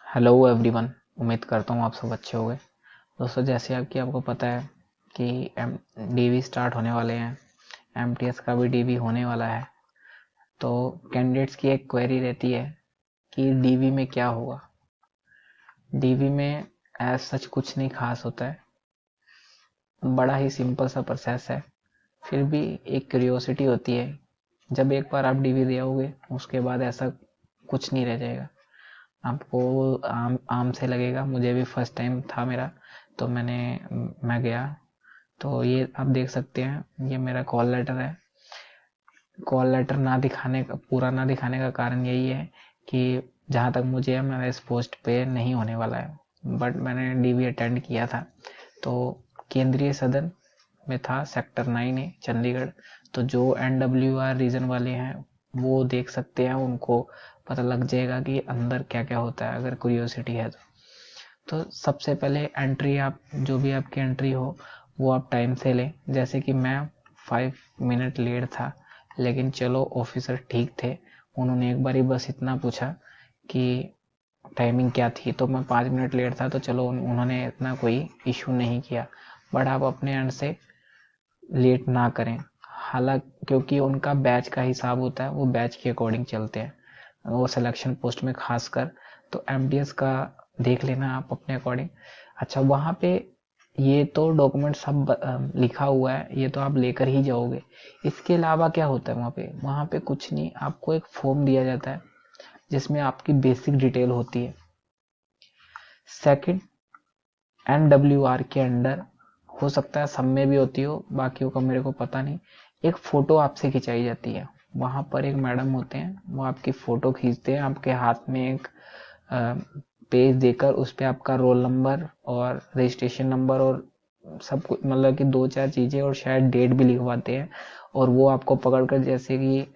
Hello everyone. उम्मीद करता हूँ आप सब अच्छे होंगे। दोस्तों, जैसे कि आपको पता है कि डीवी स्टार्ट होने वाले हैं, एमटीएस का भी डीवी होने वाला है। तो कैंडिडेट्स की एक क्वेरी रहती है कि डीवी में क्या होगा। डीवी में एज सच कुछ नहीं खास होता है, बड़ा ही सिंपल सा प्रोसेस है। फिर भी एक क्यूरियोसिटी होती है। जब एक बार आप डीवी दे आओगे उसके बाद ऐसा कुछ नहीं रह जाएगा। आपको आम आम से लगेगा। मुझे भी फर्स्ट टाइम था मेरा, तो मैं गया। तो ये आप देख सकते हैं, ये मेरा कॉल लेटर है। कॉल लेटर ना दिखाने का, पूरा ना दिखाने का कारण यही है कि जहाँ तक मुझे है, मैं इस पोस्ट पे नहीं होने वाला है। बट मैंने डीवी अटेंड किया था। तो केंद्रीय सदन में था, सेक्टर 9 है, चंडीगढ़। तो जो NWR रीजन वाले हैं वो देख सकते हैं, उनको पता लग जाएगा कि अंदर क्या क्या होता है, अगर क्यूरियोसिटी है तो सबसे पहले एंट्री, आप जो भी आपकी एंट्री हो वो आप टाइम से लें। जैसे कि मैं 5 मिनट लेट था, लेकिन चलो ऑफिसर ठीक थे। उन्होंने एक बार ही बस इतना पूछा कि टाइमिंग क्या थी, तो मैं 5 मिनट लेट था, तो चलो उन्होंने इतना कोई इशू नहीं किया। बट आप अपने एंड से लेट ना करें। हालांकि क्योंकि उनका बैच का हिसाब होता है, वो बैच के अकॉर्डिंग चलते हैं, वो सिलेक्शन पोस्ट में खासकर। तो एमटीएस का देख लेना आप अपने अकॉर्डिंग। अच्छा, वहाँ पे ये तो डॉक्यूमेंट सब लिखा हुआ है, ये तो आप लेकर ही जाओगे। इसके अलावा क्या होता है वहाँ पे कुछ नहीं, आपको एक फॉर्म दिया जाता है जिसमें आपकी बेसिक डिटेल होती है। सेकंड, NWR के अंडर हो सकता है सब में भी होती हो, बाकियों का मेरे को पता नहीं, एक फोटो आपसे खिंचाई जाती है। वहां पर एक मैडम होते हैं, वो आपकी फोटो खींचते हैं, आपके हाथ में एक पेज देकर उस पर आपका रोल नंबर और रजिस्ट्रेशन नंबर और सब कुछ, मतलब कि दो चार चीजें और शायद डेट भी लिखवाते हैं। और वो आपको पकड़कर, जैसे कि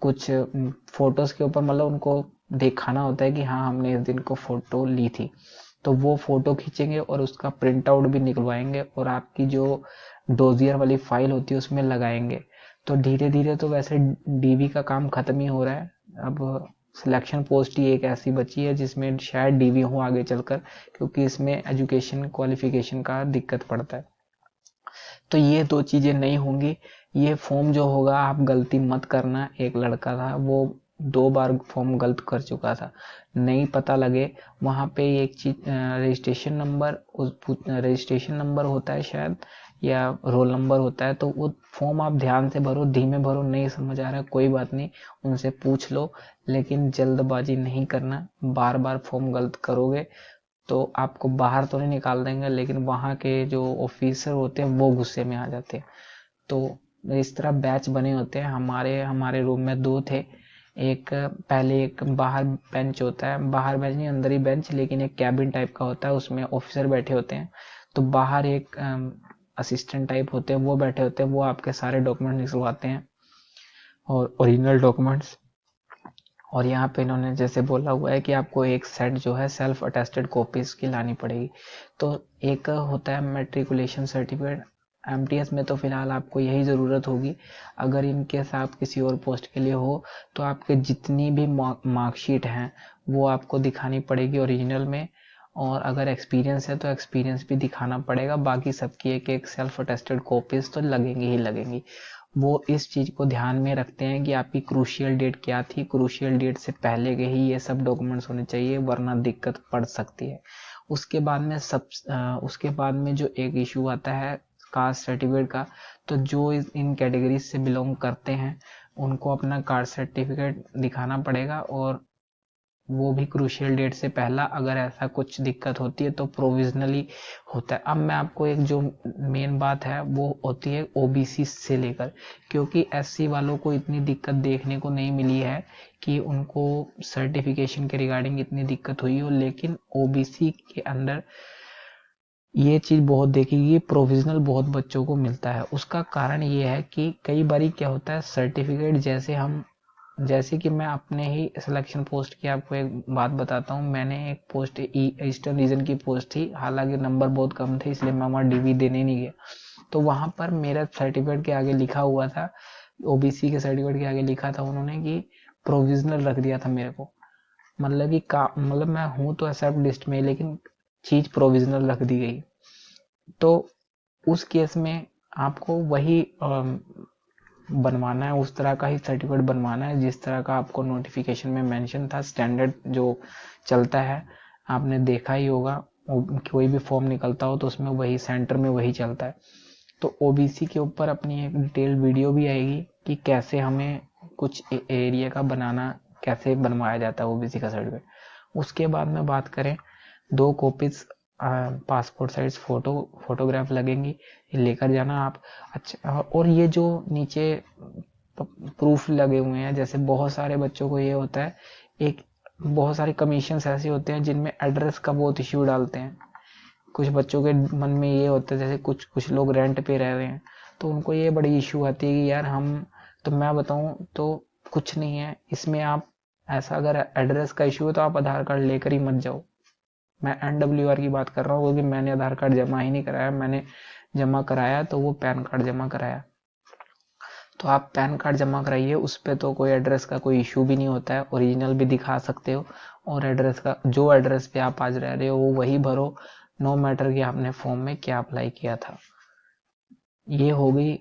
कुछ फोटोज के ऊपर, मतलब उनको दिखाना होता है कि हाँ हमने इस दिन को फोटो ली थी। तो वो फोटो खींचेंगे और उसका प्रिंट आउट भी निकलवाएंगे और आपकी जो डोजियर वाली फाइल होती है उसमें लगाएंगे। तो धीरे धीरे तो वैसे डीवी का काम खत्म ही हो रहा है। अब सिलेक्शन पोस्ट ही एक ऐसी बची है जिसमें शायद डीवी हो आगे चलकर, क्योंकि इसमें एजुकेशन क्वालिफिकेशन का दिक्कत पड़ता है। तो ये दो चीजें नहीं होंगी। ये फॉर्म जो होगा, आप गलती मत करना। एक लड़का था, वो 2 बार फॉर्म गलत कर चुका था, नहीं पता लगे। वहां पे एक चीज, रजिस्ट्रेशन नंबर, उस रजिस्ट्रेशन नंबर होता है शायद, या रोल नंबर होता है। तो वो फॉर्म आप ध्यान से भरो, धीमे भरो। नहीं समझ आ रहा है, कोई बात नहीं, उनसे पूछ लो। लेकिन जल्दबाजी नहीं करना। बार बार फॉर्म गलत करोगे तो आपको बाहर तो नहीं निकाल देंगे, लेकिन वहाँ के जो ऑफिसर होते हैं वो गुस्से में आ जाते हैं। तो इस तरह बैच बने होते हैं। हमारे हमारे रूम में दो थे। एक पहले एक बाहर बेंच होता है, बाहर बेंच नहीं, अंदर ही बेंच, लेकिन एक कैबिन टाइप का होता है, उसमें ऑफिसर बैठे होते हैं। तो बाहर एक असिस्टेंट टाइप होते हैं, वो बैठे होते हैं, वो आपके सारे डॉक्यूमेंट निकलवाते हैं, और ओरिजिनल डॉक्यूमेंट्स। और यहाँ पे इन्होंने जैसे बोला हुआ है कि आपको एक सेट जो है सेल्फ अटेस्टेड कॉपीज की लानी पड़ेगी। तो एक होता है मेट्रिकुलेशन सर्टिफिकेट। एमटीएस में तो फिलहाल आपको यही ज़रूरत होगी। अगर इनकेस आप किसी और पोस्ट के लिए हो तो आपके जितनी भी मार्कशीट हैं वो आपको दिखानी पड़ेगी ओरिजिनल में। और अगर एक्सपीरियंस है तो एक्सपीरियंस भी दिखाना पड़ेगा। बाकी सबकी एक एक सेल्फ अटेस्टेड कॉपीज तो लगेंगी ही लगेंगी। वो इस चीज को ध्यान में रखते हैं कि आपकी क्रूशियल डेट क्या थी, क्रूशियल डेट से पहले के ही ये सब डॉक्यूमेंट्स होने चाहिए, वरना दिक्कत पड़ सकती है। उसके बाद में उसके बाद में जो एक इशू आता है कास्ट सर्टिफिकेट का। तो जो इन कैटेगरीज से बिलोंग करते हैं उनको अपना कास्ट सर्टिफिकेट दिखाना पड़ेगा, और वो भी क्रूशियल डेट से पहला। अगर ऐसा कुछ दिक्कत होती है तो प्रोविजनली होता है। अब मैं आपको एक जो मेन बात है वो होती है ओबीसी से लेकर, क्योंकि एससी वालों को इतनी दिक्कत देखने को नहीं मिली है कि उनको सर्टिफिकेशन के रिगार्डिंग इतनी दिक्कत हुई हो, लेकिन ओबीसी के अंदर ये चीज बहुत देखी, प्रोविजनल बहुत बच्चों को मिलता है। उसका कारण ये है कि कई बारी क्या होता है, सर्टिफिकेट जैसे कि मैं अपने ही सिलेक्शन पोस्ट की आपको एक बात बताता हूँ। मैंने एक पोस्ट ईस्टर्न रीजन की पोस्ट थी, हालांकि नंबर बहुत कम थे, इसलिए मैं वहाँ डीवी देने नहीं गया। तो वहां पर मेरा सर्टिफिकेट के आगे लिखा हुआ था, ओबीसी के सर्टिफिकेट के आगे लिखा था उन्होंने कि प्रोविजनल रख दिया था मेरे को। मतलब कि का मतलब मैं हूँ तो एक्सेप्ट लिस्ट में, लेकिन चीज प्रोविजनल रख दी गई। तो उस केस में आपको वही बनवाना है, उस तरह का ही सर्टिफिकेट बनवाना है जिस तरह का आपको नोटिफिकेशन में मेंशन था, स्टैंडर्ड जो चलता है। आपने देखा ही होगा, कोई भी फॉर्म निकलता हो तो उसमें वही सेंटर में वही चलता है। तो ओबीसी के ऊपर अपनी एक डिटेल वीडियो भी आएगी कि कैसे हमें कुछ एरिया का बनाना, कैसे बनवाया जाता है ओबीसी का सर्टिफिकेट। उसके बाद में बात करें, 2 कॉपीज पासपोर्ट साइज फोटोग्राफ लगेंगी, लेकर जाना आप। अच्छा, और ये जो नीचे प्रूफ लगे हुए हैं, जैसे बहुत सारे बच्चों को ये होता है, एक बहुत सारे कमीशन ऐसे होते हैं जिनमें एड्रेस का बहुत इश्यू डालते हैं। कुछ बच्चों के मन में ये होता है, जैसे कुछ कुछ लोग रेंट पे रह रहे हैं, तो उनको ये बड़ी इश्यू आती है कि यार हम, तो मैं बताऊं तो कुछ नहीं है इसमें। आप ऐसा अगर एड्रेस का इश्यू है तो आप आधार कार्ड लेकर ही मत जाओ। मैं NWR की बात कर रहा हूँ, क्योंकि मैंने आधार कार्ड जमा ही नहीं कराया। मैंने जमा कराया तो वो पैन कार्ड जमा कराया। तो आप पैन कार्ड जमा कराइए, उस पर तो कोई एड्रेस का कोई इशू भी नहीं होता है, ओरिजिनल भी दिखा सकते हो। और एड्रेस का, जो एड्रेस पे आप आज रह रहे हो वो वही भरो, नो मैटर कि आपने फॉर्म में क्या अप्लाई किया था। ये हो गई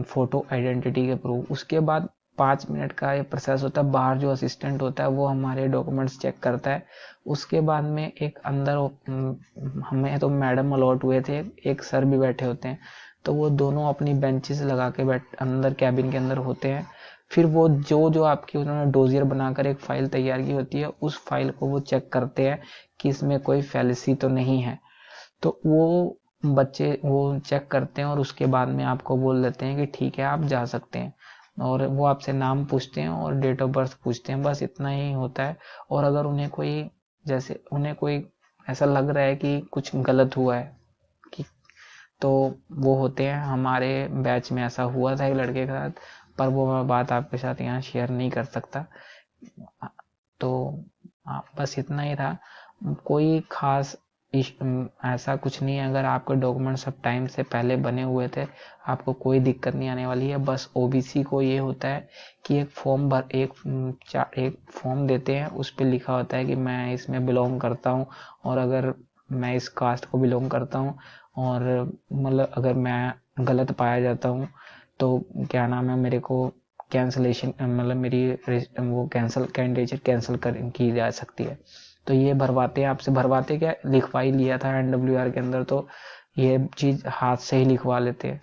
फोटो आइडेंटिटी के प्रूफ। उसके बाद 5 मिनट का ये प्रोसेस होता है, बाहर जो असिस्टेंट होता है वो हमारे डॉक्यूमेंट्स चेक करता है। उसके बाद में एक अंदर हमें तो मैडम अलॉट हुए थे, एक सर भी बैठे होते हैं, तो वो दोनों अपनी बेंचेस लगा के बैठ अंदर कैबिन के अंदर होते हैं। फिर वो जो जो आपकी उन्होंने डोजियर बनाकर एक फाइल तैयार की होती है, उस फाइल को वो चेक करते हैं कि इसमें कोई फैलेसी तो नहीं है। तो वो बच्चे वो चेक करते हैं और उसके बाद में आपको बोल देते हैं कि ठीक है आप जा सकते हैं। और वो आपसे नाम पूछते हैं और डेट ऑफ बर्थ पूछते हैं, बस इतना ही होता है। और अगर उन्हें कोई, जैसे उन्हें कोई ऐसा लग रहा है कि कुछ गलत हुआ है कि, तो वो होते हैं, हमारे बैच में ऐसा हुआ था एक लड़के के साथ, पर वो मैं बात आपके साथ यहाँ शेयर नहीं कर सकता। तो बस इतना ही था, कोई खास ऐसा कुछ नहीं है। अगर आपके डॉक्यूमेंट सब टाइम से पहले बने हुए थे, आपको कोई दिक्कत नहीं आने वाली है। बस ओबीसी को ये होता है कि एक फॉर्म भर एक फॉर्म देते हैं, उस पर लिखा होता है कि मैं इसमें बिलोंग करता हूँ, और अगर मैं इस कास्ट को बिलोंग करता हूँ, और मतलब अगर मैं गलत पाया जाता हूँ तो क्या नाम है, मेरे को कैंसलेशन, मतलब मेरी वो कैंडिडेचर कैंसिल कर की जा सकती है। तो ये भरवाते हैं आपसे, भरवाते क्या, लिखवा ही लिया था NWR के अंदर, तो ये चीज़ हाथ से ही लिखवा लेते हैं।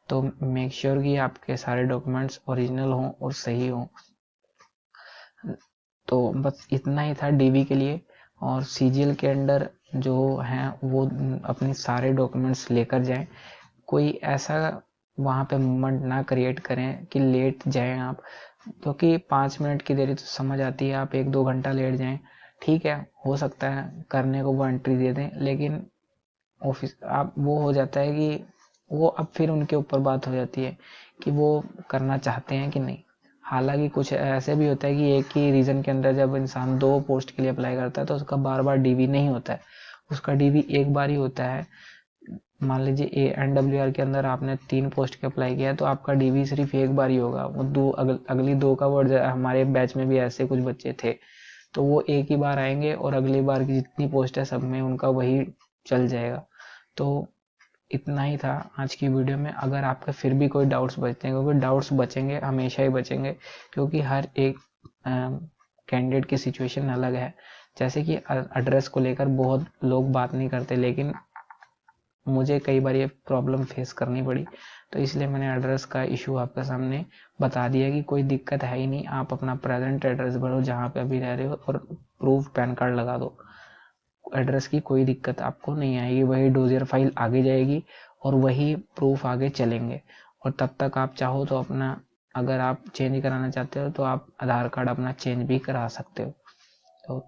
तो मेक श्योर कि आपके सारे डॉक्यूमेंट्स ओरिजिनल हों और सही हों। तो बस इतना ही था डीवी के लिए। और सीजीएल के अंडर जो हैं वो अपने सारे डॉक्यूमेंट्स लेकर जाएं। कोई ऐसा वहाँ पे मोमेंट ना क्रिएट करें कि लेट जाएं आप, क्योंकि 5 मिनट की देरी तो समझ आती है, आप 1-2 घंटा लेट जाएं, ठीक है, हो सकता है करने को वो एंट्री दे दें, लेकिन ऑफिस आप वो हो जाता है कि वो अब फिर उनके ऊपर बात हो जाती है कि वो करना चाहते हैं कि नहीं। हालांकि कुछ ऐसे भी होता है कि एक ही रीजन के अंदर जब इंसान 2 पोस्ट के लिए अप्लाई करता है तो उसका बार बार डीवी नहीं होता है, उसका डीवी एक बार ही होता है। मान लीजिए NWR के अंदर आपने 3 पोस्ट के अप्लाई किया है, तो आपका डीवी सिर्फ एक बार ही होगा। वो अगली 2 का वर्ड, हमारे बैच में भी ऐसे कुछ बच्चे थे, तो वो एक ही बार आएंगे और अगली बार की जितनी पोस्ट है सब में उनका वही चल जाएगा। तो इतना ही था आज की वीडियो में। अगर आपके फिर भी कोई डाउट्स बचते हैं, क्योंकि डाउट्स बचेंगे, हमेशा ही बचेंगे, क्योंकि हर एक कैंडिडेट की सिचुएशन अलग है। जैसे कि एड्रेस को लेकर बहुत लोग बात नहीं करते, लेकिन मुझे कई बार ये प्रॉब्लम फेस करनी पड़ी, तो इसलिए मैंने एड्रेस का इशू आपके सामने बता दिया कि कोई दिक्कत है ही नहीं, आप अपना प्रेजेंट एड्रेस भरो जहाँ पे अभी रह रहे हो और प्रूफ पैन कार्ड लगा दो। एड्रेस की कोई दिक्कत आपको नहीं आएगी, वही डोजियर फाइल आगे जाएगी और वही प्रूफ आगे चलेंगे। और तब तक आप चाहो तो अपना, अगर आप चेंज कराना चाहते हो तो आप आधार कार्ड अपना चेंज भी करा सकते हो। तो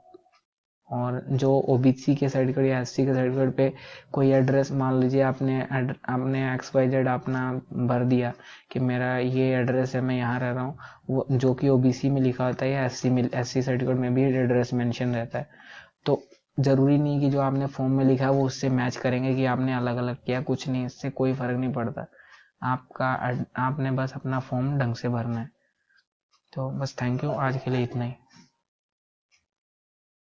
और जो ओबीसी के सर्टिफिकेट या एससी के सर्टिफिकेट पे कोई एड्रेस, मान लीजिए आपने XYZ अपना भर दिया कि मेरा ये एड्रेस है, मैं यहाँ रह रहा हूँ, वो जो कि ओबीसी में लिखा होता है या एससी सर्टिफिकेट में भी एड्रेस मेंशन रहता है। तो जरूरी नहीं कि जो आपने फॉर्म में लिखा है वो उससे मैच करेंगे कि आपने अलग अलग किया, कुछ नहीं, इससे कोई फर्क नहीं पड़ता। आपका आपने बस अपना फॉर्म ढंग से भरना है। तो बस थैंक यू, आज के लिए इतना ही।